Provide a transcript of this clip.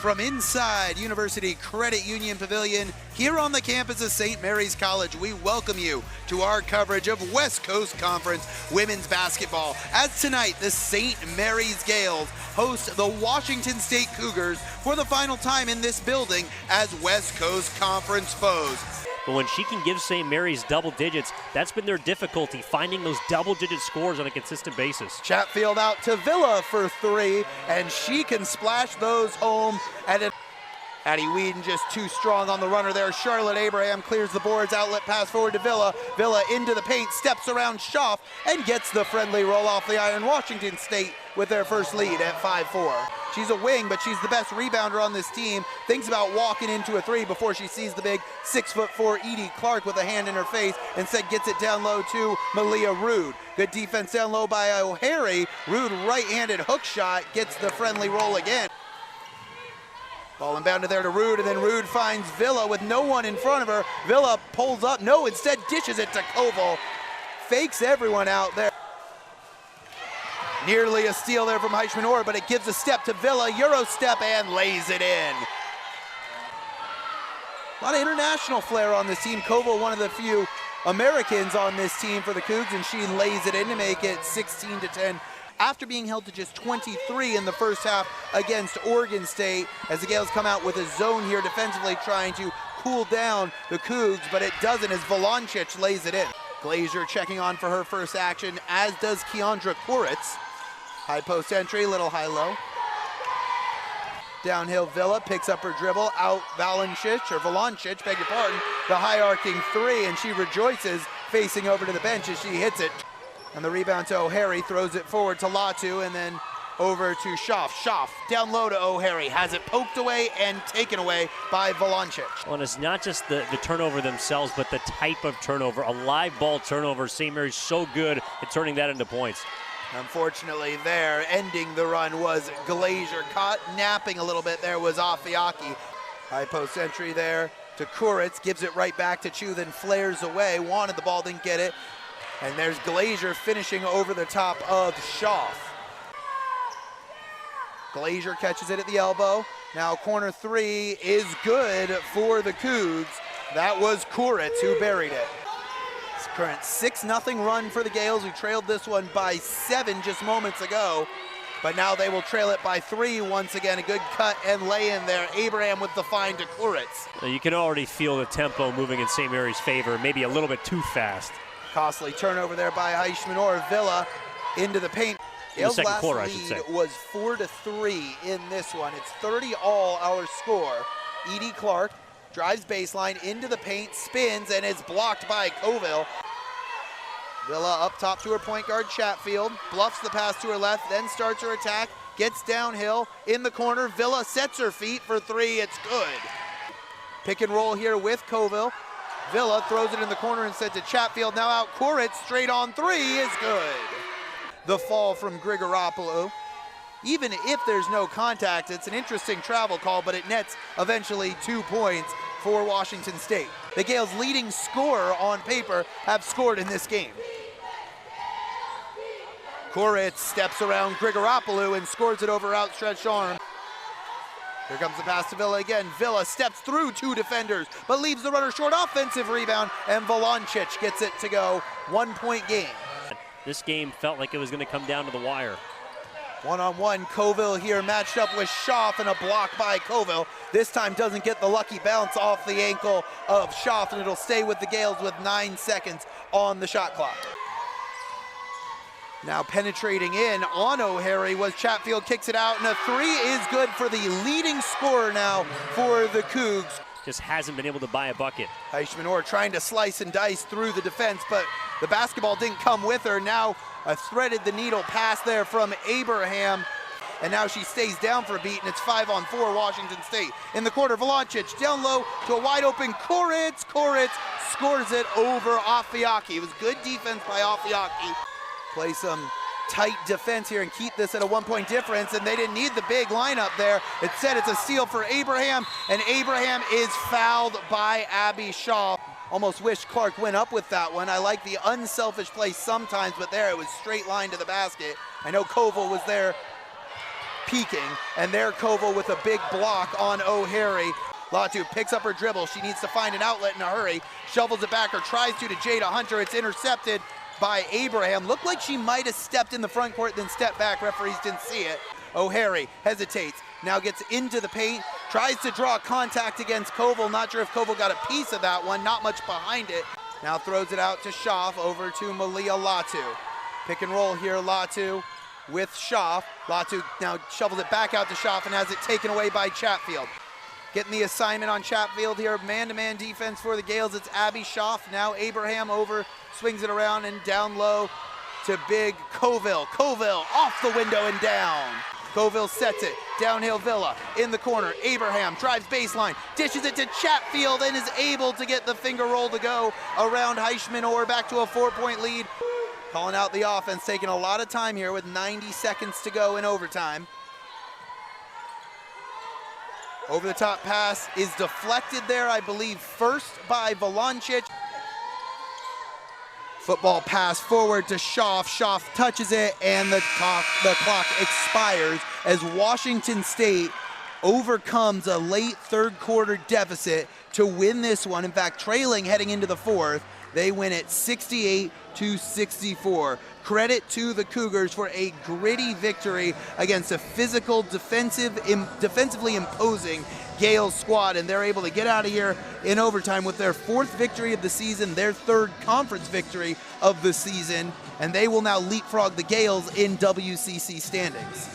From inside University Credit Union Pavilion here on the campus of St. Mary's College, we welcome you to our coverage of West Coast Conference women's basketball. As tonight, the St. Mary's Gales host the Washington State Cougars for the final time in this building as West Coast Conference foes. But when she can give St. Mary's double digits, that's been their difficulty, finding those double-digit scores on a consistent basis. Chatfield out to Villa for three, and she can splash those home. And Addie Whedon just too strong on the runner there. Charlotte Abraham clears the boards, outlet pass forward to Villa. Villa into the paint, steps around Schaff, and gets the friendly roll off the iron. Washington State with their first lead at 5-4. She's a wing, but she's the best rebounder on this team. Thinks about walking into a three before she sees the big 6'4" Edie Clark with a hand in her face. Instead gets it down low to Malia Rude. Good defense down low by O'Hare. Rude right-handed hook shot, gets the friendly roll again. Ball inbounded there to Rude, and then Rude finds Villa with no one in front of her. Villa pulls up, no, instead dishes it to Koval. Fakes everyone out there. Nearly a steal there from Heichmann-Orr, but it gives a step to Villa, Euro step, and lays it in. A lot of international flair on this team. Koval, one of the few Americans on this team for the Cougs, and she lays it in to make it 16-10. After being held to just 23 in the first half against Oregon State, as the Gales come out with a zone here defensively trying to cool down the Cougs, but it doesn't as Volancic lays it in. Glazier checking on for her first action, as does Keandra Koritz. High post entry, little high-low. Downhill Villa picks up her dribble, out Volancic, beg your pardon, the high arcing three, and she rejoices facing over to the bench as she hits it. And the rebound to O'Hare, throws it forward to Latu, and then over to Schaff. Schaff down low to O'Hare, has it poked away and taken away by Volancic. Well, and it's not just the turnover themselves, but the type of turnover, a live ball turnover. St. Mary's so good at turning that into points. Unfortunately there, ending the run was Glazier. Caught napping a little bit there was Afiaki. High post entry there to Koritz, gives it right back to Chu, then flares away, wanted the ball, didn't get it. And there's Glazier finishing over the top of Schaff. Glazier catches it at the elbow. Now corner three is good for the Cougs. That was Koritz who buried it. It's current 6-0 run for the Gales, who trailed this one by 7 just moments ago. But now they will trail it by 3 once again. A good cut and lay in there. Abraham with the find to Koritz. You can already feel the tempo moving in St. Mary's favor, maybe a little bit too fast. Costly turnover there by Heichmann-Orr. Villa into the paint. Gales' last quarter, lead was 4-3 in this one. It's 30 all our score. Edie Clark drives baseline into the paint, spins, and is blocked by Koval. Villa up top to her point guard, Chatfield. Bluffs the pass to her left, then starts her attack. Gets downhill in the corner. Villa sets her feet for three. It's good. Pick and roll here with Koval. Villa throws it in the corner instead to Chatfield. Now out Koritz, straight on three is good. The fall from Grigoropoulos. Even if there's no contact, it's an interesting travel call, but it nets eventually 2 points for Washington State. The Gales' leading scorer on paper have scored in this game. Koritz steps around Grigoropoulos and scores it over outstretched arm. Here comes the pass to Villa again. Villa steps through 2 defenders, but leaves the runner short. Offensive rebound, and Volancic gets it to go. 1 point game. This game felt like it was going to come down to the wire. One-on-one, Koval here matched up with Schaff, and a block by Koval. This time doesn't get the lucky bounce off the ankle of Schaff, and it'll stay with the Gales with 9 seconds on the shot clock. Now penetrating in on O'Hare was Chatfield, kicks it out, and a three is good for the leading scorer now for the Cougs. Just hasn't been able to buy a bucket. Heichmann-Orr trying to slice and dice through the defense, but the basketball didn't come with her. Now a threaded the needle pass there from Abraham, and now she stays down for a beat, and it's 5-on-4 Washington State. In the corner, Volancic down low to a wide open Koritz. Koritz scores it over Afiaki. It was good defense by Afiaki. Play some tight defense here and keep this at a 1 point difference, and they didn't need the big lineup there. Instead, it's a steal for Abraham, and Abraham is fouled by Abby Shaw. Almost wish Clark went up with that one. I like the unselfish play sometimes, but there it was straight line to the basket. I know Koval was there peeking, and there Koval with a big block on O'Harry. Latu picks up her dribble. She needs to find an outlet in a hurry. Shovels it back, or tries to Jada Hunter. It's intercepted by Abraham. Looked like she might have stepped in the front court, then stepped back. Referees didn't see it. O'Harry hesitates, now gets into the paint, tries to draw contact against Koval. Not sure if Koval got a piece of that one, not much behind it. Now throws it out to Schaaf, over to Malia Latu. Pick and roll here, Latu with Schaaf. Latu now shovels it back out to Schaaf and has it taken away by Chatfield. Getting the assignment on Chatfield here, man-to-man defense for the Gales. It's Abby Schaaf. Now Abraham over, swings it around and down low to big Koval. Koval off the window and down. Koval sets it, downhill Villa, in the corner. Abraham drives baseline, dishes it to Chatfield and is able to get the finger roll to go around Heischman, or back to a 4-point lead. Calling out the offense, taking a lot of time here with 90 seconds to go in overtime. Over the top pass is deflected there, I believe, first by Valancic. Football pass forward to Schaaf. Schaaf touches it, and the clock expires as Washington State overcomes a late third quarter deficit to win this one. In fact, trailing heading into the fourth, they win it 68-64. Credit to the Cougars for a gritty victory against a physical, defensively imposing Gales squad, and they're able to get out of here in overtime with their 4th victory of the season, their 3rd conference victory of the season, and they will now leapfrog the Gales in WCC standings.